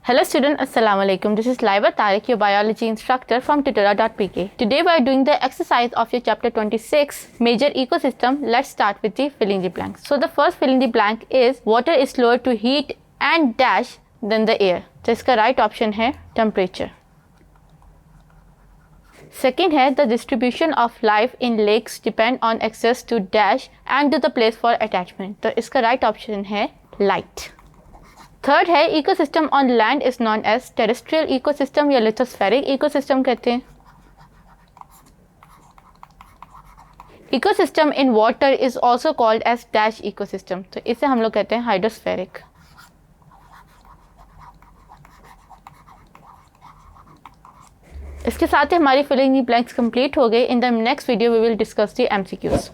Hello student, Assalamu alaikum. This is Laiba Tariq, your biology instructor from tutoria.pk. Today we are doing the exercise of your chapter 26, major ecosystem. Let's start with the filling the blanks. So the first filling the blank is water is slower to heat and dash than the air. तो इसका right option है temperature. Second है the distribution of life in lakes depend on access to dash and to the place for attachment. तो इसका right option है light. Third है ecosystem on land is known as terrestrial ecosystem या lithospheric ecosystem कहते हैं. Ecosystem in water is also called as dash ecosystem. तो इसे हम लोग कहते हैं हाइड्रोस्फेरिक. इसके साथ ही हमारी फिलिंग द ब्लैंक्स कंप्लीट हो गई. In the next video we will discuss the MCQs.